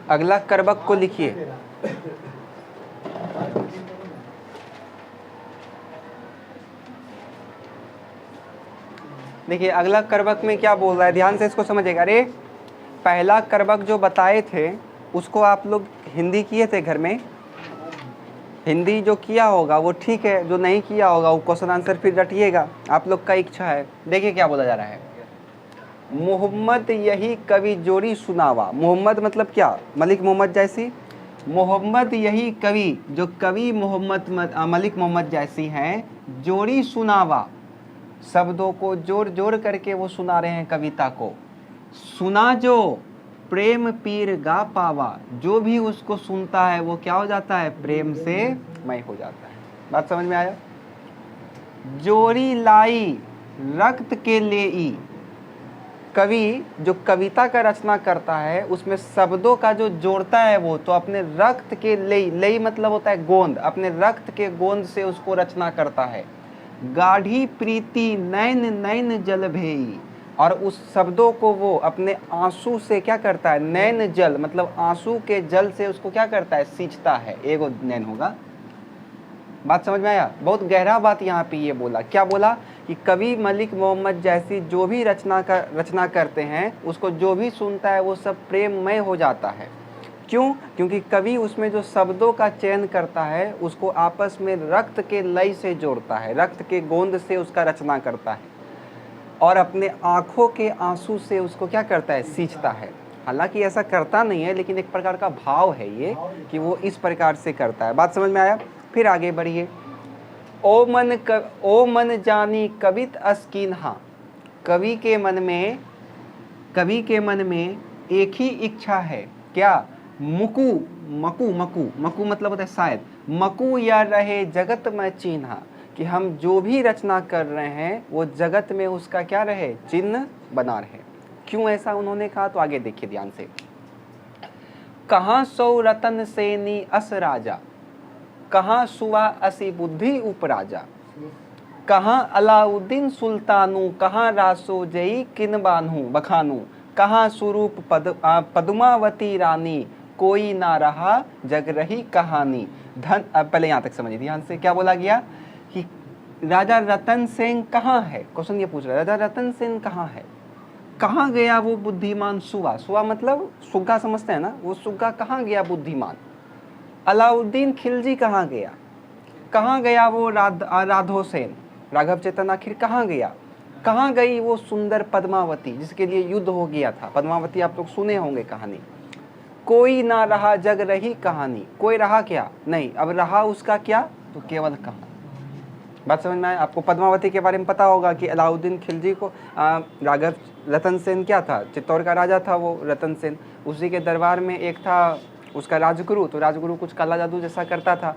अगला करबक को लिखिए। देखिए अगला करबक में क्या बोल रहा है, ध्यान से इसको समझिएगा। अरे पहला करबक जो बताए थे उसको आप लोग हिंदी किए थे घर में, हिंदी जो किया होगा वो ठीक है, जो नहीं किया होगा वो क्वेश्चन आंसर फिर रटिएगा, आप लोग का इच्छा है। देखिए क्या बोला जा रहा है, मोहम्मद यही कवि जोड़ी सुनावा। मोहम्मद मतलब क्या, मलिक मोहम्मद जैसी। मोहम्मद यही कवि, जो कवि मोहम्मद मलिक मोहम्मद जैसी हैं, जोड़ी सुनावा, शब्दों को जोड़ जोड़ करके वो सुना रहे हैं कविता को। सुना जो प्रेम पीर गा पावा, जो भी उसको सुनता है वो क्या हो जाता है, प्रेम से मय हो जाता है। बात समझ में आया। जोड़ी लाई रक्त के लेई, कवि जो कविता का रचना करता है उसमें शब्दों का जो जोड़ता है वो तो अपने रक्त के लेई, लेई मतलब होता है गोंद, अपने रक्त के गोंद से उसको रचना करता है। गाढ़ी प्रीति नैन नैन जल भेई, और उस शब्दों को वो अपने आंसू से क्या करता है, नैन जल मतलब आंसू के जल से उसको क्या करता है, सींचता है। एगो नैन होगा। बात समझ में आया। बहुत गहरा बात यहाँ पे ये बोला, क्या बोला कि कवि मलिक मोहम्मद जैसी जो भी रचना करते हैं उसको जो भी सुनता है वो सब प्रेममय हो जाता है। क्यों? क्योंकि कवि उसमें जो शब्दों का चयन करता है उसको आपस में रक्त के लय से जोड़ता है, रक्त के गोंद से उसका रचना करता है, और अपने आँखों के आंसू से उसको क्या करता है, सींचता है। हालांकि ऐसा करता नहीं है, लेकिन एक प्रकार का भाव है ये कि वो इस प्रकार से करता है। बात समझ में आया। फिर आगे बढ़िए। ओ मन जानी कवित अस्किन्हा, कवि के मन में एक ही इच्छा है, क्या, मुकु मकु मकु मकु मतलब होता है शायद, मकु या रहे जगत में चिन्हा, कि हम जो भी रचना कर रहे हैं वो जगत में उसका क्या रहे, चिन्ह बना रहे। क्यों ऐसा उन्होंने कहा, तो आगे देखिए ध्यान से। कहाँ सौ रतन सेनी अस राजा, कहाँ सुआ असी बुद्धि उपराजा, कहाँ अलाउद्दीन सुल्तानू, कहाँ रासो जई किन बानू बखानू, कहाँ स्वरूप पद्मावती रानी, कोई ना रहा जग रही कहानी। धन, पहले यहाँ तक समझिए ध्यान से, क्या बोला गया कि राजा रतन सेन कहाँ है, क्वेश्चन ये पूछ रहा है, राजा रतन सेन कहाँ है, कहाँ गया वो बुद्धिमान सुआ, सुआ मतलब सुग्गा समझते हैं ना, वो सुग्गा कहाँ गया बुद्धिमान। अलाउद्दीन खिलजी कहाँ गया, कहाँ गया वो राधो सेन, राघव चेतन आखिर कहाँ गया, कहाँ गई वो सुंदर पद्मावती जिसके लिए युद्ध हो गया था। पद्मावती आप लोग सुने होंगे कहानी। कोई ना रहा जग रही कहानी, कोई रहा क्या नहीं, अब रहा उसका क्या, तो केवल कहानी। बात समझ में आए। आपको पद्मावती के बारे में पता होगा कि अलाउद्दीन खिलजी को राघव रतन सेन क्या था, चित्तौड़ का राजा था वो रतन सेन, उसी के दरबार में एक था उसका राजगुरु, तो राजगुरु कुछ काला जादू जैसा करता था,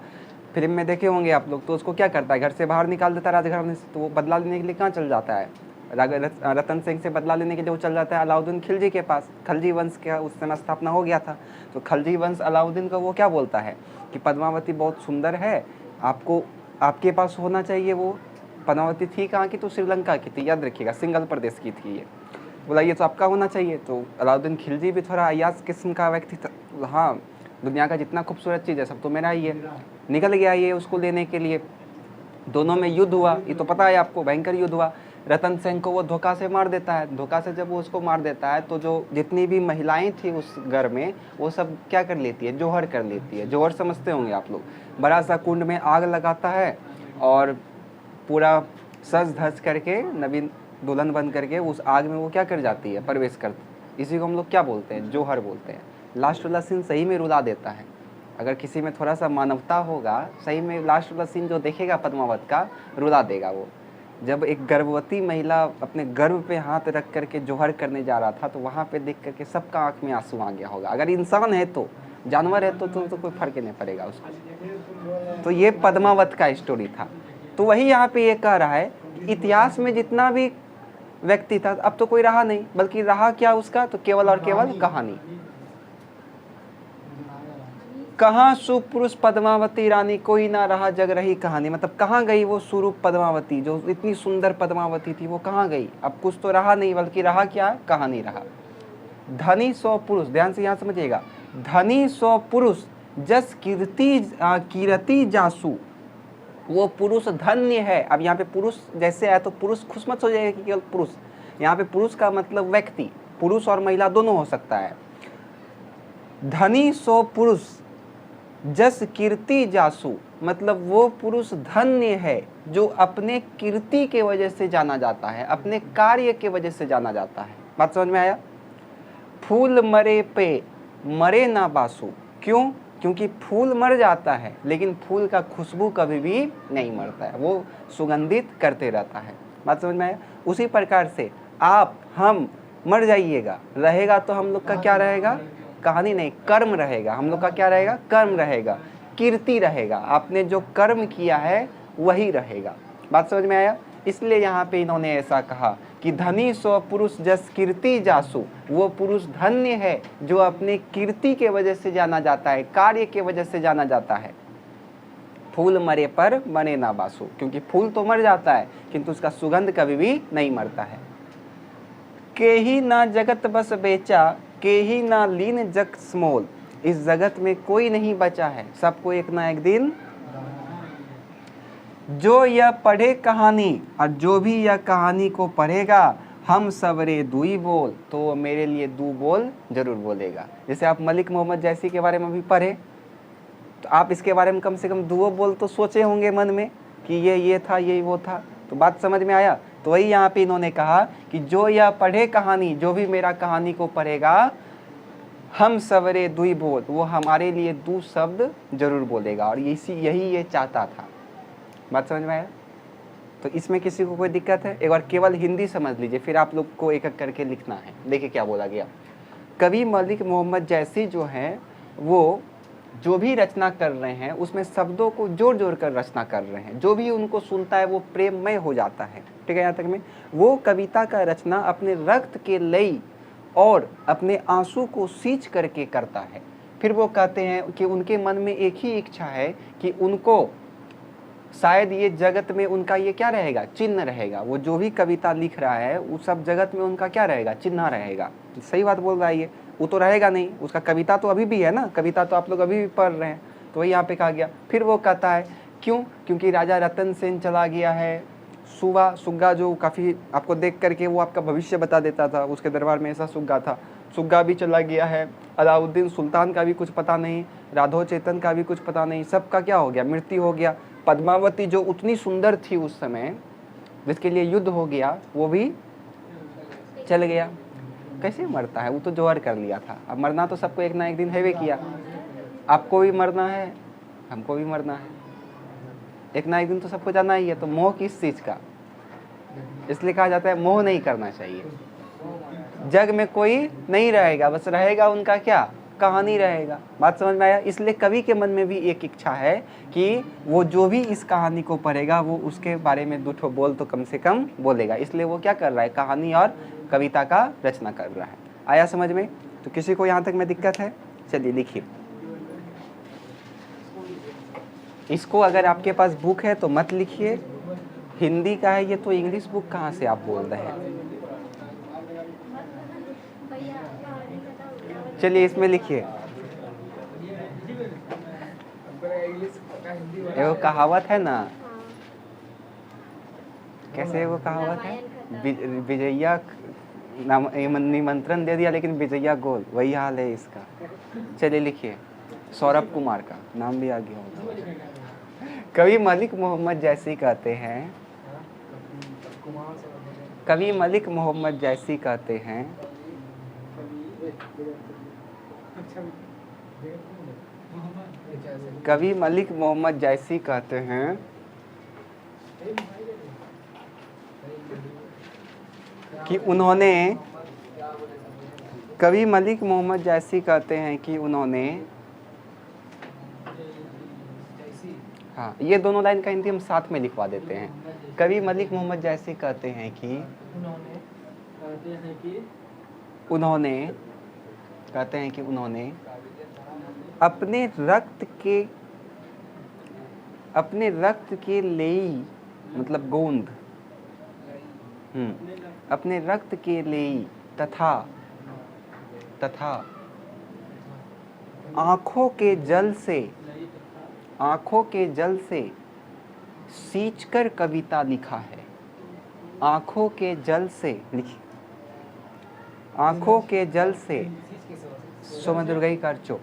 फिल्म में देखे होंगे आप लोग। तो उसको क्या करता है, घर से बाहर निकाल देता है राजघराने से, तो वो बदला लेने के लिए कहाँ चल जाता है, रतन सिंह से बदला लेने के लिए वो चल जाता है अलाउद्दीन खिलजी के पास। खलजी वंश का उस समय स्थापना हो गया था, तो खलजी वंश अलाउद्दीन को वो क्या बोलता है कि पद्मावती बहुत सुंदर है, आपको आपके पास होना चाहिए। वो पद्मावती थी कहाँ की, तो श्रीलंका की थी, याद रखिएगा, सिंगल प्रदेश की थी ये। बोला ये तो आपका होना चाहिए। तो अलाउद्दीन खिलजी भी थोड़ा अयास किस्म का व्यक्ति था, हाँ दुनिया का जितना खूबसूरत चीज़ है सब तो मेरा ही है। निकल गया ये उसको लेने के लिए, दोनों में युद्ध हुआ, ये तो पता है आपको, भयंकर युद्ध हुआ। रतन सेन को वो धोखा से मार देता है, धोखा से जब वो उसको मार देता है तो जो जितनी भी महिलाएं थी उस घर में वो सब क्या कर लेती है, जोहर कर लेती है। जोहर समझते होंगे आप लोग, बड़ा सा कुंड में आग लगाता है और पूरा सज धज करके नवीन दुल्हन बन करके उस आग में वो क्या कर जाती है, प्रवेश करती। इसी को हम लोग क्या बोलते हैं, जोहर बोलते हैं। लास्ट वाला सीन सही में रुला देता है। अगर किसी में थोड़ा सा मानवता होगा, सही में लास्ट वाला सीन जो देखेगा पद्मावत का, रुला देगा वो। जब एक गर्भवती महिला अपने गर्भ पे हाथ रख करके जोहर करने जा रहा था, तो वहाँ पे देख करके सबका आंख में आंसू आ गया होगा। अगर इंसान है तो, जानवर है तो कोई फर्क नहीं पड़ेगा उसको। तो ये पद्मावत का स्टोरी था। तो वही यहाँ पे ये कह रहा है कि इतिहास में जितना भी व्यक्ति था अब तो कोई रहा नहीं, बल्कि रहा क्या उसका, तो केवल और केवल कहानी। कहाँ सुपुरुष पद्मावती रानी, कोई ना रहा जग रही कहानी, मतलब कहाँ गई वो स्वरूप पद्मावती, जो इतनी सुंदर पद्मावती थी, वो कहाँ गई। अब कुछ तो रहा नहीं, बल्कि रहा क्या, कहानी रहा। धनी सौ पुरुष, ध्यान से यहाँ समझिएगा, धनी सो पुरुष जस कीरति जासु, वो पुरुष धन्य है। अब यहाँ पे पुरुष जैसे आया तो पुरुष खुश मत हो जाएगा कि केवल पुरुष, यहाँ पे पुरुष का मतलब व्यक्ति, पुरुष और महिला दोनों हो सकता है। धनी सो पुरुष जस कीर्ति जासु, मतलब वो पुरुष धन्य है जो अपने कीर्ति के वजह से जाना जाता है, अपने कार्य के वजह से जाना जाता है। बात समझ में आया? फूल मरे पे मरे ना बासु, क्यों? क्योंकि फूल मर जाता है लेकिन फूल का खुशबू कभी भी नहीं मरता है, वो सुगंधित करते रहता है। बात समझ में आया? उसी प्रकार से आप हम मर जाइएगा, रहेगा तो हम लोग का क्या रहेगा? कहानी नहीं, कर्म रहेगा। हम लोग का क्या रहेगा? कर्म रहेगा, कीर्ति रहेगा। आपने जो कर्म किया है वही रहेगा। बात समझ में आया? इसलिए यहाँ पे इन्होंने ऐसा कहा कि धनी सो पुरुष जस कीर्ति जासु, वो पुरुष धन्य है जो अपने कीर्ति के वजह से जाना जाता है, कार्य के वजह से जाना जाता है। फूल मरे पर मरे ना बासु, क्योंकि फूल तो मर जाता है किंतु उसका सुगंध कभी भी नहीं मरता है। के ही ना जगत बस बेचा, के ही ना लीन जग स्मोल, इस जगत में कोई नहीं बचा है, सबको एक ना एक दिन। जो यह पढ़े कहानी, और जो भी यह कहानी को पढ़ेगा, हम सवरे दुई बोल, तो मेरे लिए दो बोल जरूर बोलेगा। जैसे आप मलिक मोहम्मद जैसी के बारे में भी पढ़े तो आप इसके बारे में कम से कम दो बोल तो सोचे होंगे मन में कि ये था, ये वो था। तो बात समझ में आया? तो वही यहाँ पे इन्होंने कहा कि जो यह पढ़े कहानी, जो भी मेरा कहानी को पढ़ेगा, हम सवरे दुई बोल, वो हमारे लिए दो शब्द जरूर बोलेगा। और यही ये चाहता था। बात समझ में आया? तो इसमें किसी को कोई दिक्कत है? एक बार केवल हिंदी समझ लीजिए, फिर आप लोग को एक एक करके लिखना है। देखिए क्या बोला गया। कवि मलिक मोहम्मद जैसी जो है वो जो भी रचना कर रहे हैं उसमें शब्दों को जोड़ जोड़ कर रचना कर रहे हैं। जो भी उनको सुनता है वो प्रेममय हो जाता है। ठीक है? यहाँ तक में वो कविता का रचना अपने रक्त के लई और अपने आंसू को सींच करके करता है। फिर वो कहते हैं कि उनके मन में एक ही इच्छा है कि उनको शायद ये जगत में उनका ये क्या रहेगा? चिन्ह रहेगा। वो जो भी कविता लिख रहा है उस सब जगत में उनका क्या रहेगा? चिन्ह रहेगा। सही बात बोल रहा है ये। वो तो रहेगा नहीं, उसका कविता तो अभी भी है ना, कविता तो आप लोग अभी भी पढ़ रहे हैं। तो वही यहाँ पे कहा गया। फिर वो कहता है क्यों? क्योंकि राजा रतन सेन चला गया है। सुग्गा जो काफ़ी आपको देख करके वो आपका भविष्य बता देता था, उसके दरबार में ऐसा सुग्गा था, सुग्गा भी चला गया है। अलाउद्दीन सुल्तान का भी कुछ पता नहीं, राधो चेतन का भी कुछ पता नहीं, सबका क्या हो गया? मृत्यु हो गया। पद्मावती जो उतनी सुंदर थी उस समय, जिसके लिए युद्ध हो गया, वो भी चल गया। कैसे मरता है? वो तो जोहर कर लिया था। अब मरना तो सबको एक ना एक दिन हैवे किया। आपको भी मरना है, हमको भी मरना है, एक ना एक दिन तो सबको जाना ही है। तो मोह किस चीज़ का? इसलिए कहा जाता है मोह नहीं करना चाहिए। जग में कोई नहीं रहेगा, बस रहेगा उनका क्या? कहानी रहेगा। बात समझ में आया? इसलिए कवि के मन में भी एक इच्छा है कि वो जो भी इस कहानी को पढ़ेगा वो उसके बारे में दो ठो बोल तो कम से कम बोलेगा। इसलिए वो क्या कर रहा है? कहानी और कविता का रचना कर रहा है। आया समझ में? तो किसी को यहाँ तक में दिक्कत है? चलिए लिखिए इसको। अगर आपके पास बुक है तो मत लिखिए, हिंदी का है ये, तो इंग्लिश बुक कहाँ से आप बोल रहे हैं? चलिए इसमें लिखिए। वो कहावत है ना, कैसे वो कहावत है? विजया निमंत्रण दे दिया लेकिन विजया गोल, वही हाल है इसका। चलिए लिखिए। सौरभ कुमार का नाम भी आ गया होगा। कवि मलिक मोहम्मद जैसी कहते हैं, कवि मलिक मोहम्मद जैसी कहते हैं, कवि मलिक मोहम्मद जैसी कहते हैं कि उन्होंने, कवि मलिक मोहम्मद जैसी कहते हैं कि उन्होंने, हाँ ये दोनों लाइन का हिंदी हम साथ में लिखवा देते हैं। कवि मलिक मोहम्मद जैसी कहते हैं कि उन्होंने अपने रक्त के लेई, मतलब गोंद, अपने रक्त के लेई तथा आंखों के जल से सींचकर कविता लिखा है। आंखों के जल से लिखी, आंखों के जल से सोमदुर्गई करचो,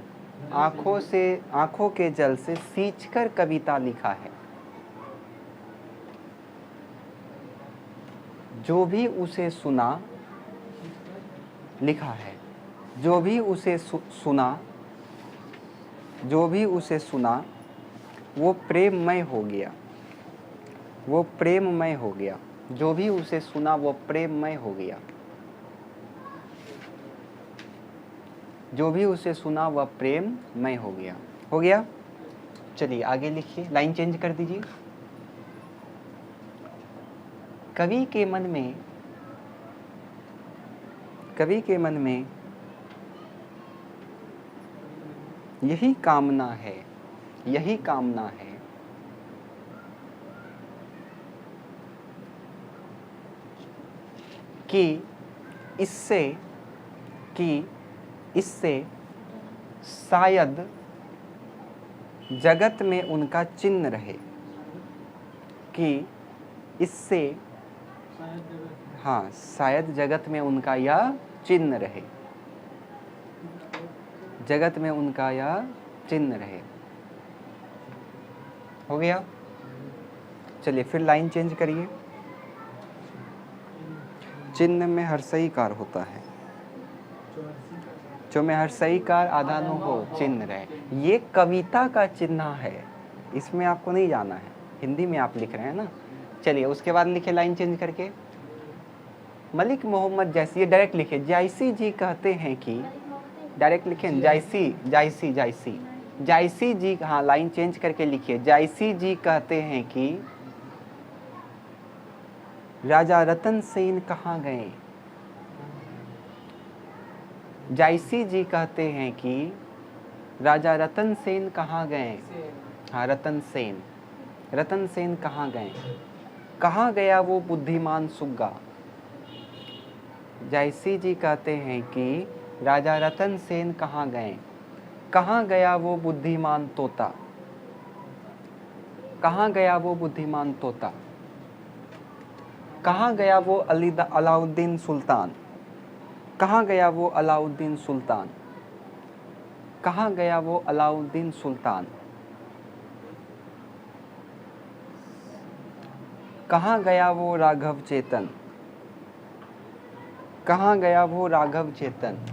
आंखों के जल से सींचकर कविता लिखा है। जो भी उसे सुना, लिखा है, जो भी उसे सुना वो प्रेममय हो गया, वो प्रेममय हो गया। जो भी उसे सुना वो प्रेममय हो गया, जो भी उसे सुना वह प्रेममय हो गया। हो गया? चलिए आगे लिखिए, लाइन चेंज कर दीजिए। कवि के मन में यही कामना है, यही कामना है कि इससे शायद जगत में उनका चिन्ह रहे, कि इससे हाँ शायद जगत में उनका यह चिन्ह रहे, जगत में उनका यह चिन्ह रहे। हो गया? चलिए फिर लाइन चेंज करिए। चिन्ह में हर्षईकार होता है, जो में हर्षईकार आधा नु हो चिन्ह रहे। ये कविता का चिन्ह है, इसमें आपको नहीं जाना है, हिंदी में आप लिख रहे हैं ना। चलिए उसके बाद लिखे लाइन चेंज करके, मलिक मोहम्मद जैसी, ये डायरेक्ट लिखे, जायसी जी कहते हैं कि, डायरेक्ट लिखें जायसी जी, हाँ लाइन चेंज करके लिखिए, जायसी जी कहते हैं कि राजा रतन सेन कहाँ गए। जायसी जी कहते हैं कि राजा रतन सेन कहाँ गए। हाँ रतन सेन कहाँ गए। कहाँ गया वो बुद्धिमान सुग्गा। जायसी जी कहते हैं कि राजा रतन सेन कहाँ गए। कहाँ गया वो बुद्धिमान तोता। कहाँ गया वो बुद्धिमान तोता। कहाँ गया वो अलाउद्दीन सुल्तान। कहाँ गया वो अलाउद्दीन सुल्तान। कहाँ गया वो अलाउद्दीन सुल्तान। कहाँ गया वो राघव चेतन। कहाँ गया वो राघव चेतन।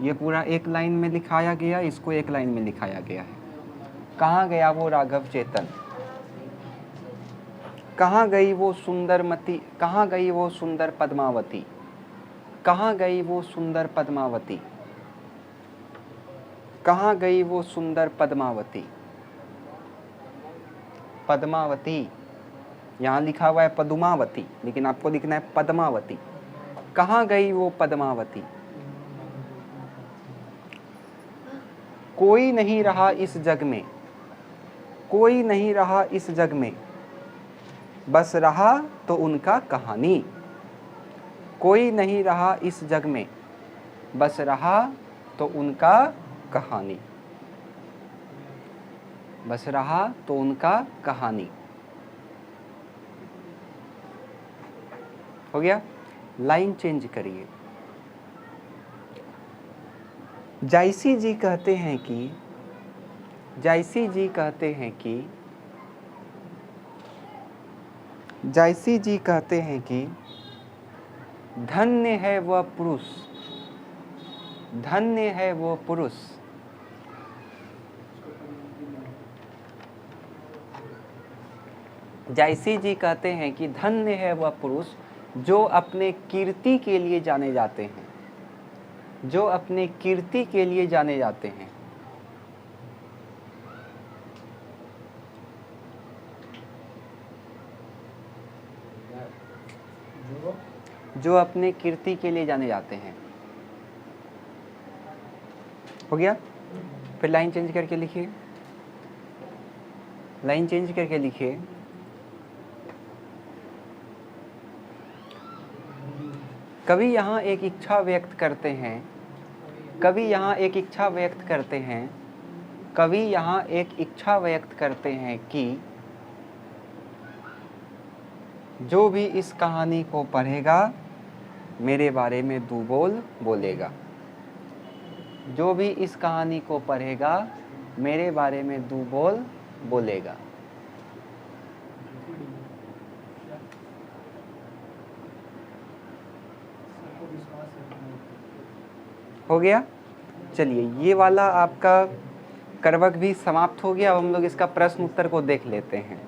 ये पूरा एक लाइन में लिखाया गया, इसको एक लाइन में लिखाया गया है। कहाँ गया वो राघव चेतन। कहाँ गई वो सुंदरमती, कहाँ गई वो सुंदर पद्मावती। कहाँ गई वो सुंदर पद्मावती। कहाँ गई वो सुंदर पद्मावती। पद्मावती, यहाँ लिखा हुआ है पद्मावती, लेकिन आपको लिखना है पद्मावती। कहाँ गई वो पद्मावती। कोई नहीं रहा इस जग में, कोई नहीं रहा इस जग में, बस रहा तो उनका कहानी। कोई नहीं रहा इस जग में, बस रहा तो उनका कहानी। बस रहा तो उनका कहानी। हो गया? लाइन चेंज करिए। जायसी जी कहते हैं कि, जायसी जी कहते हैं कि, जायसी जी कहते हैं कि धन्य है वह पुरुष, धन्य है वो पुरुष जायसी जी कहते हैं कि धन्य है वह पुरुष जो अपने कीर्ति के लिए जाने जाते हैं, जो अपने कीर्ति के लिए जाने जाते हैं। जो अपने कीर्ति के लिए जाने जाते हैं। हो गया? फिर लाइन चेंज करके लिखिए, लाइन चेंज करके लिखिए, कवि यहाँ एक इच्छा व्यक्त करते हैं कवि यहाँ एक इच्छा व्यक्त करते हैं, कवि यहाँ एक इच्छा व्यक्त करते हैं कि जो भी इस कहानी को पढ़ेगा मेरे बारे में दो बोल बोलेगा। जो भी इस कहानी को पढ़ेगा मेरे बारे में दो बोल बोलेगा। हो गया। चलिए ये वाला आपका करवक भी समाप्त हो गया। अब हम लोग इसका प्रश्न उत्तर को देख लेते हैं।